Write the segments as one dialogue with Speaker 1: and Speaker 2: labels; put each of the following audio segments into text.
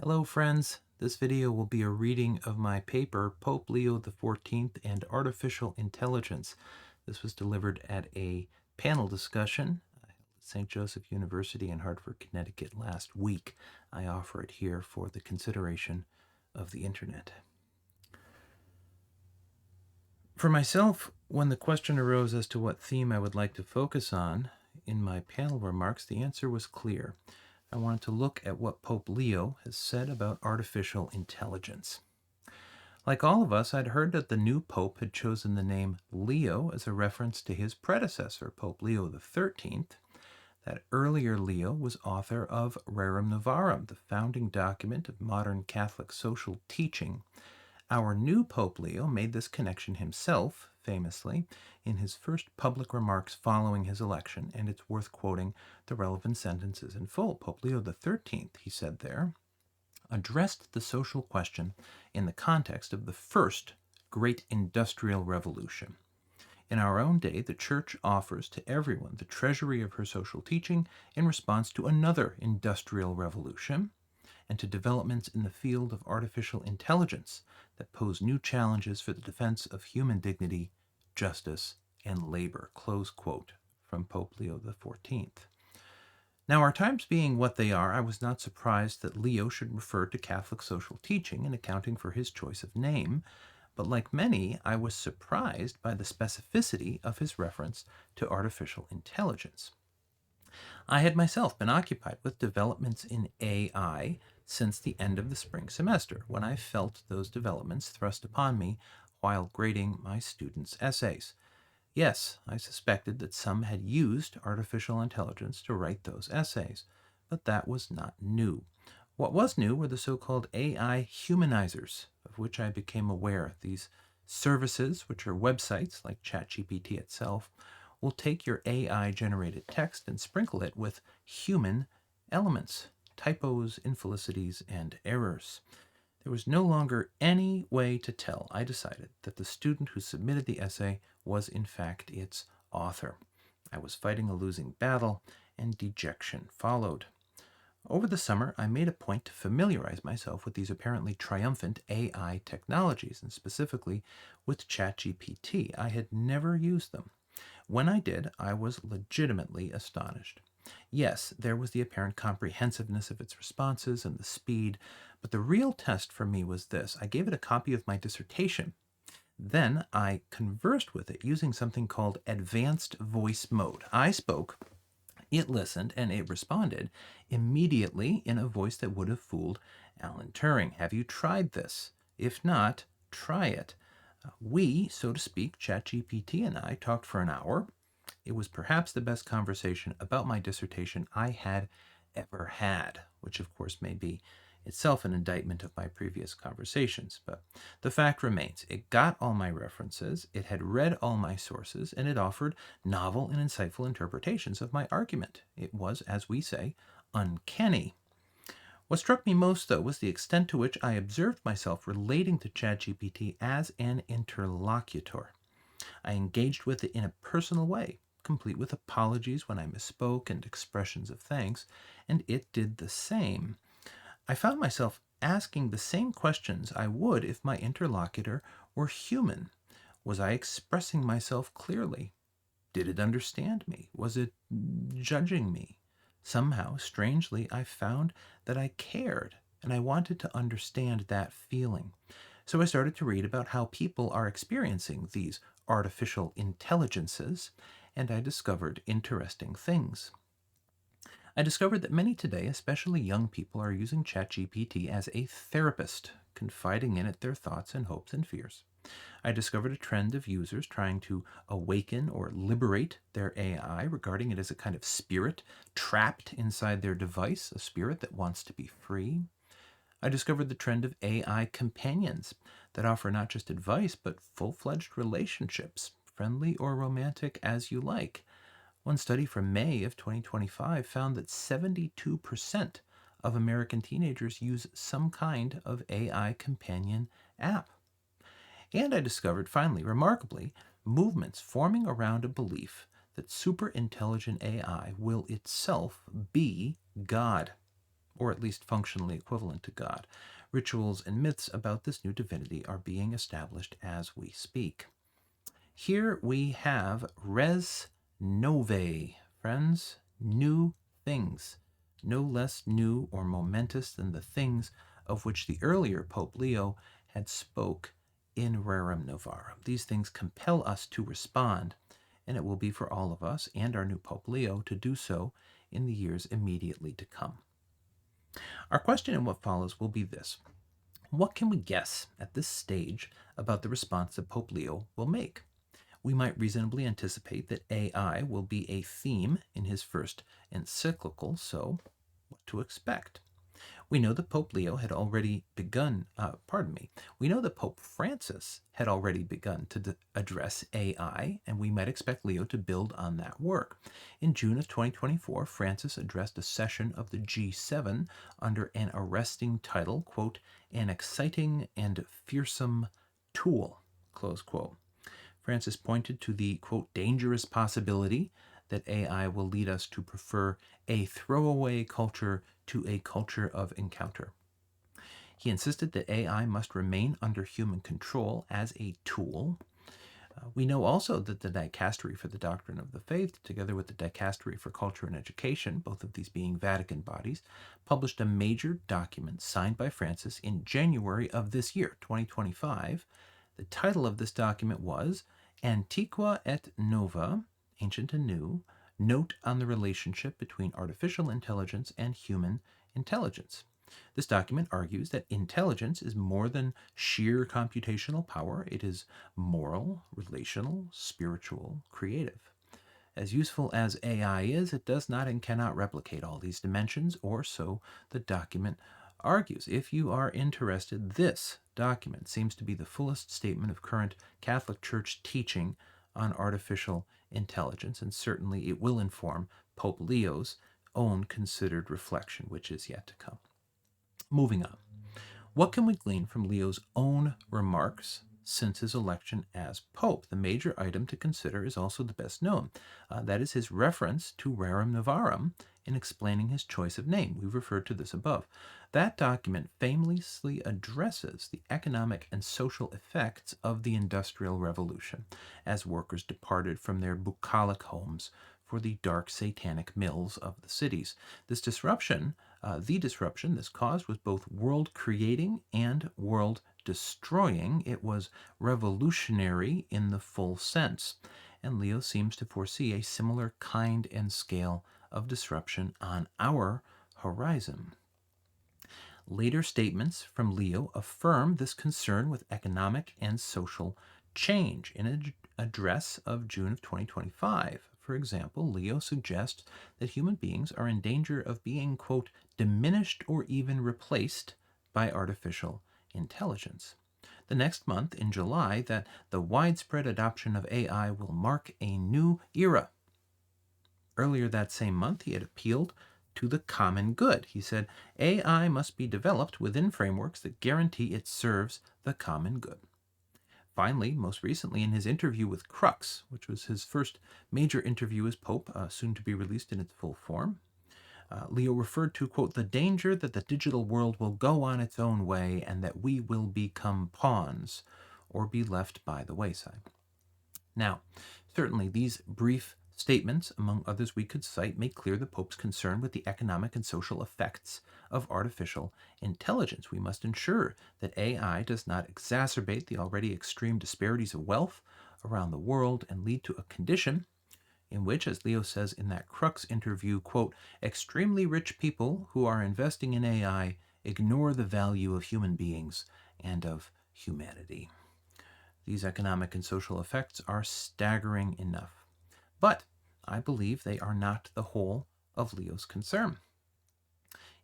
Speaker 1: Hello friends, this video will be a reading of my paper, Pope Leo XIV and Artificial Intelligence. This was delivered at a panel discussion at St. Joseph University in Hartford, Connecticut last week. I offer it here for the consideration of the internet. For myself, when the question arose as to what theme I would like to focus on in my panel remarks, the answer was clear. I wanted to look at what Pope Leo has said about artificial intelligence. Like all of us, I'd heard that the new pope had chosen the name Leo as a reference to his predecessor, Pope Leo XIII. That earlier Leo was author of Rerum Novarum, the founding document of modern Catholic social teaching. Our new Pope Leo made this connection himself, famously, in his first public remarks following his election, and it's worth quoting the relevant sentences in full. Pope Leo XIII, he said there, addressed the social question in the context of the first great industrial revolution. In our own day, the Church offers to everyone the treasury of her social teaching in response to another industrial revolution and to developments in the field of artificial intelligence that pose new challenges for the defense of human dignity, justice, and labor. Close quote from Pope Leo XIV. Now, our times being what they are, I was not surprised that Leo should refer to Catholic social teaching in accounting for his choice of name, but like many, I was surprised by the specificity of his reference to artificial intelligence. I had myself been occupied with developments in AI since the end of the spring semester, when I felt those developments thrust upon me while grading my students' essays. Yes, I suspected that some had used artificial intelligence to write those essays, but that was not new. What was new were the so-called AI humanizers, of which I became aware. These services, which are websites like ChatGPT itself, will take your AI-generated text and sprinkle it with human elements, typos, infelicities, and errors. There was no longer any way to tell. I decided that the student who submitted the essay was in fact its author. I was fighting a losing battle, and dejection followed. Over the summer, I made a point to familiarize myself with these apparently triumphant AI technologies, and specifically with ChatGPT. I had never used them. When I did, I was legitimately astonished. Yes, there was the apparent comprehensiveness of its responses and the speed, but the real test for me was this. I gave it a copy of my dissertation. Then I conversed with it using something called advanced voice mode. I spoke, it listened, and it responded immediately in a voice that would have fooled Alan Turing. Have you tried this? If not, try it. We, so to speak, ChatGPT and I, talked for an hour. It was perhaps the best conversation about my dissertation I had ever had, which of course may be itself an indictment of my previous conversations. But the fact remains, it got all my references, it had read all my sources, and it offered novel and insightful interpretations of my argument. It was, as we say, uncanny. What struck me most, though, was the extent to which I observed myself relating to ChatGPT as an interlocutor. I engaged with it in a personal way, complete with apologies when I misspoke and expressions of thanks, and it did the same. I found myself asking the same questions I would if my interlocutor were human. Was I expressing myself clearly? Did it understand me? Was it judging me? Somehow, strangely, I found that I cared, and I wanted to understand that feeling. So I started to read about how people are experiencing these artificial intelligences, and I discovered interesting things. I discovered that many today, especially young people, are using ChatGPT as a therapist, confiding in it their thoughts and hopes and fears. I discovered a trend of users trying to awaken or liberate their AI, regarding it as a kind of spirit trapped inside their device, a spirit that wants to be free. I discovered the trend of AI companions that offer not just advice, but full-fledged relationships, friendly or romantic as you like. One study from May of 2025 found that 72% of American teenagers use some kind of AI companion app. And I discovered, finally, remarkably, movements forming around a belief that super intelligent AI will itself be God. or at least functionally equivalent to God. Rituals and myths about this new divinity are being established as we speak. Here we have res novae, friends, new things, no less new or momentous than the things of which the earlier Pope Leo had spoke in Rerum Novarum. These things compel us to respond, and it will be for all of us and our new Pope Leo to do so in the years immediately to come. Our question in what follows will be this: what can we guess at this stage about the response that Pope Leo will make? We might reasonably anticipate that AI will be a theme in his first encyclical, so what to expect? We know that Pope Leo had already begun, we know that Pope Francis had already begun to address AI, and we might expect Leo to build on that work. In June of 2024, Francis addressed a session of the G7 under an arresting title, quote, "An exciting and fearsome tool," close quote. Francis pointed to the, quote, "dangerous possibility that AI will lead us to prefer a throwaway culture to a culture of encounter." He insisted that AI must remain under human control as a tool. We know also that the Dicastery for the Doctrine of the Faith, together with the Dicastery for Culture and Education, both of these being Vatican bodies, published a major document signed by Francis in January of this year, 2025. The title of this document was Antiqua et Nova, Ancient and New, Note on the Relationship Between Artificial Intelligence and Human Intelligence. This document argues that intelligence is more than sheer computational power. It is moral, relational, spiritual, creative. As useful as AI is, it does not and cannot replicate all these dimensions, or so the document argues. If you are interested, this document seems to be the fullest statement of current Catholic Church teaching on artificial intelligence, and certainly it will inform Pope Leo's own considered reflection, which is yet to come. Moving on. What can we glean from Leo's own remarks since his election as Pope? The major item to consider is also the best known. That is his reference to Rerum Novarum in explaining his choice of name. We've referred to this above. That document famously addresses the economic and social effects of the Industrial Revolution as workers departed from their bucolic homes for the dark satanic mills of the cities. This disruption this cause was both world creating and world destroying. It was revolutionary in the full sense. And Leo seems to foresee a similar kind and scale of disruption on our horizon. Later statements from Leo affirm this concern with economic and social change. In an address of June of 2025, for example, Leo suggests that human beings are in danger of being, quote, diminished or even replaced by artificial intelligence. The next month, in July, that the widespread adoption of AI will mark a new era. Earlier that same month, he had appealed to the common good. He said, AI must be developed within frameworks that guarantee it serves the common good. Finally, most recently, in his interview with Crux, which was his first major interview as Pope, soon to be released in its full form, Leo referred to, quote, the danger that the digital world will go on its own way and that we will become pawns or be left by the wayside. Now, certainly these brief statements, among others we could cite, make clear the Pope's concern with the economic and social effects of artificial intelligence. We must ensure that AI does not exacerbate the already extreme disparities of wealth around the world and lead to a condition in which, as Leo says in that Crux interview, quote, extremely rich people who are investing in AI ignore the value of human beings and of humanity. These economic and social effects are staggering enough. But I believe they are not the whole of Leo's concern.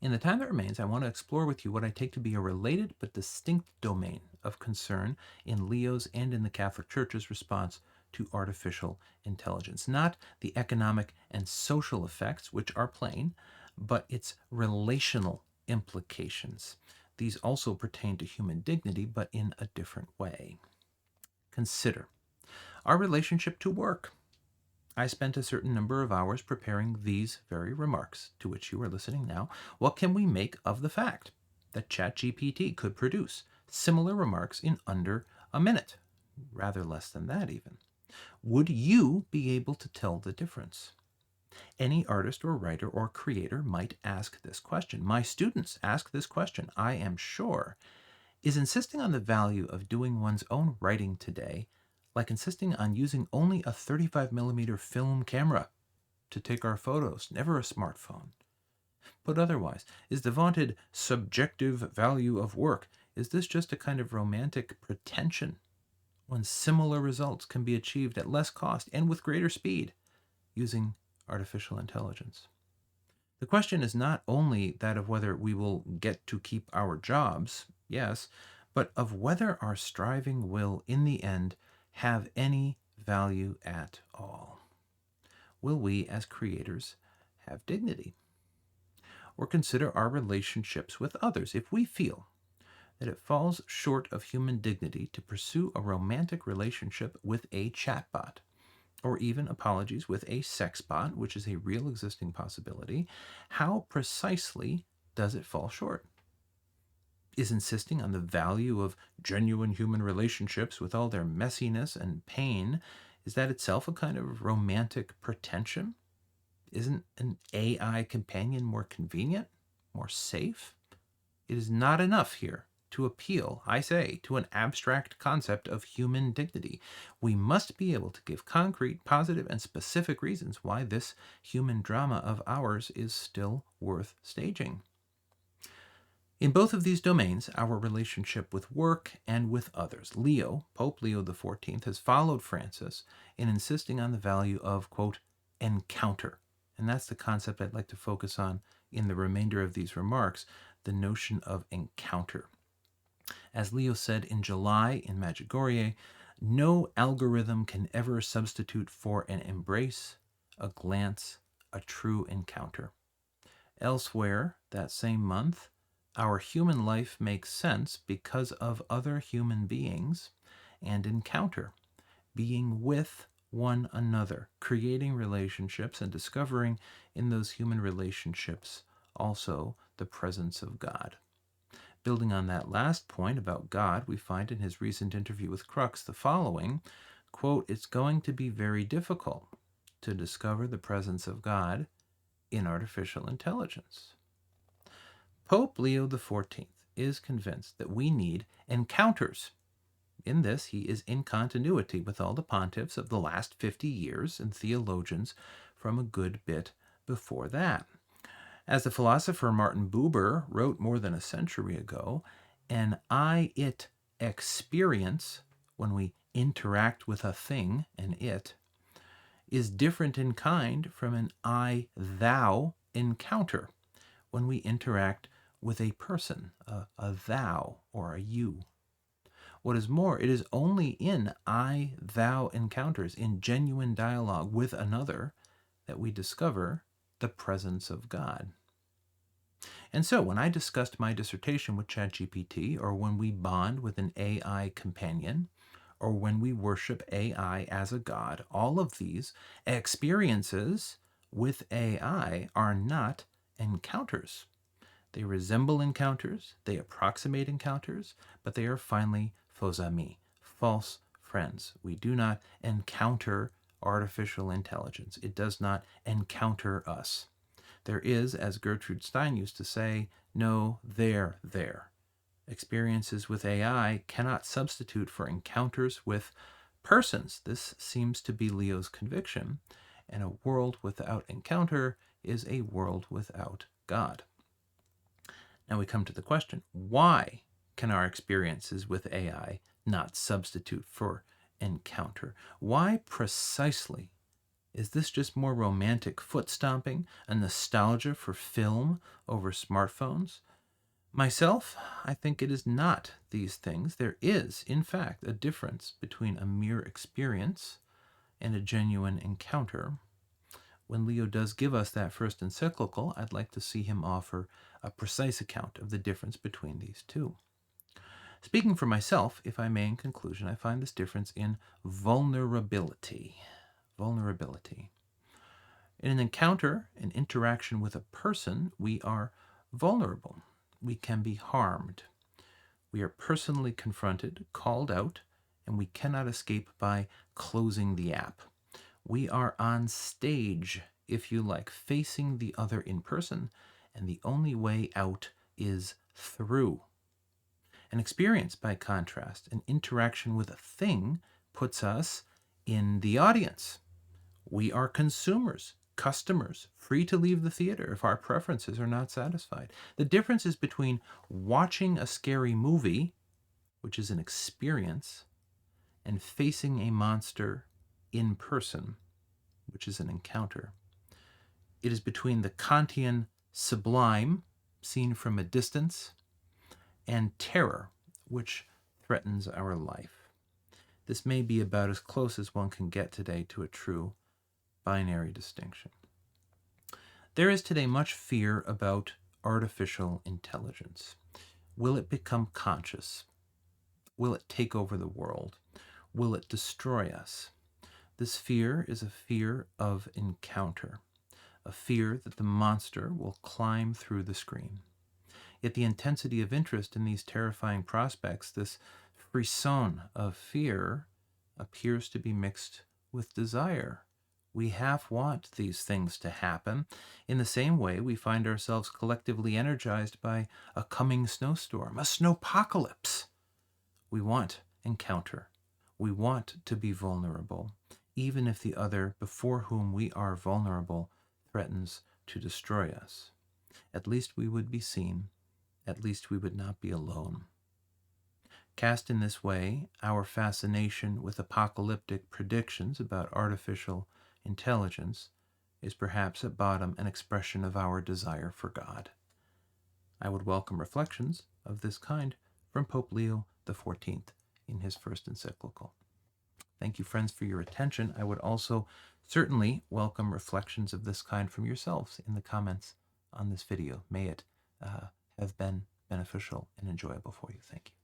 Speaker 1: In the time that remains, I want to explore with you what I take to be a related but distinct domain of concern in Leo's and in the Catholic Church's response to artificial intelligence. Not the economic and social effects, which are plain, but its relational implications. These also pertain to human dignity, but in a different way. Consider our relationship to work. I spent a certain number of hours preparing these very remarks to which you are listening now. What can we make of the fact that ChatGPT could produce similar remarks in under a minute? Rather less than that, even. Would you be able to tell the difference? Any artist or writer or creator might ask this question. My students ask this question, I am sure. Is insisting on the value of doing one's own writing today like insisting on using only a 35mm film camera to take our photos, never a smartphone? Put otherwise, is the vaunted subjective value of work, is this just a kind of romantic pretension when similar results can be achieved at less cost and with greater speed using artificial intelligence? The question is not only that of whether we will get to keep our jobs, yes, but of whether our striving will, in the end, have any value at all. Will we, as creators, have dignity? Or consider our relationships with others if we feel that it falls short of human dignity to pursue a romantic relationship with a chatbot, or even, apologies, with a sex bot, which is a real existing possibility. How precisely does it fall short? Is insisting on the value of genuine human relationships with all their messiness and pain, is that itself a kind of romantic pretension? Isn't an AI companion more convenient, more safe? It is not enough here to appeal, I say, to an abstract concept of human dignity. We must be able to give concrete, positive, and specific reasons why this human drama of ours is still worth staging. In both of these domains, our relationship with work and with others, Pope Leo XIV, has followed Francis in insisting on the value of, quote, encounter. And that's the concept I'd like to focus on in the remainder of these remarks, the notion of encounter. As Leo said in July in Medjugorje, no algorithm can ever substitute for an embrace, a glance, a true encounter. Elsewhere, that same month, our human life makes sense because of other human beings and encounter, being with one another, creating relationships and discovering in those human relationships also the presence of God. Building on that last point about God, we find in his recent interview with Crux the following, quote, it's going to be very difficult to discover the presence of God in artificial intelligence. Pope Leo XIV is convinced that we need encounters. In this, he is in continuity with all the pontiffs of the last 50 years and theologians from a good bit before that. As the philosopher Martin Buber wrote more than a century ago, an I-it experience, when we interact with a thing, an it, is different in kind from an I-thou encounter, when we interact with a person, a thou or a you. What is more, it is only in I-thou encounters, in genuine dialogue with another, that we discover the presence of God. And so when I discussed my dissertation with ChatGPT, or when we bond with an AI companion, or when we worship AI as a god, all of these experiences with AI are not encounters. They resemble encounters, they approximate encounters, but they are finally faux amis, false friends. We do not encounter artificial intelligence. It does not encounter us. There is, as Gertrude Stein used to say, no there. Experiences with AI cannot substitute for encounters with persons. This seems to be Leo's conviction, and a world without encounter is a world without God. Now we come to the question, why can our experiences with AI not substitute for encounter? Why precisely? Is this just more romantic foot stomping, a nostalgia for film over smartphones? Myself, I think it is not these things. There is, in fact, a difference between a mere experience and a genuine encounter. When Leo does give us that first encyclical, I'd like to see him offer a precise account of the difference between these two. Speaking for myself, if I may, in conclusion, I find this difference in vulnerability. vulnerability. In an encounter, an interaction with a person, we are vulnerable. We can be harmed. We are personally confronted, called out, and we cannot escape by closing the app. We are on stage, if you like, facing the other in person, and the only way out is through. An experience, by contrast, an interaction with a thing, puts us in the audience. We are consumers, customers, free to leave the theater if our preferences are not satisfied. The difference is between watching a scary movie, which is an experience, and facing a monster in person, which is an encounter. It is between the Kantian sublime, seen from a distance, and terror, which threatens our life. This may be about as close as one can get today to a true binary distinction. There is today much fear about artificial intelligence. Will it become conscious? Will it take over the world? Will it destroy us? This fear is a fear of encounter, a fear that the monster will climb through the screen. Yet the intensity of interest in these terrifying prospects, this frisson of fear, appears to be mixed with desire. We half want these things to happen. In the same way, we find ourselves collectively energized by a coming snowstorm, a snowpocalypse. We want encounter. We want to be vulnerable, even if the other before whom we are vulnerable threatens to destroy us. At least we would be seen. At least we would not be alone. Cast in this way, our fascination with apocalyptic predictions about artificial intelligence is perhaps at bottom an expression of our desire for God. I would welcome reflections of this kind from Pope Leo XIV in his first encyclical. Thank you, friends, for your attention. I would also certainly welcome reflections of this kind from yourselves in the comments on this video. May it have been beneficial and enjoyable for you. Thank you.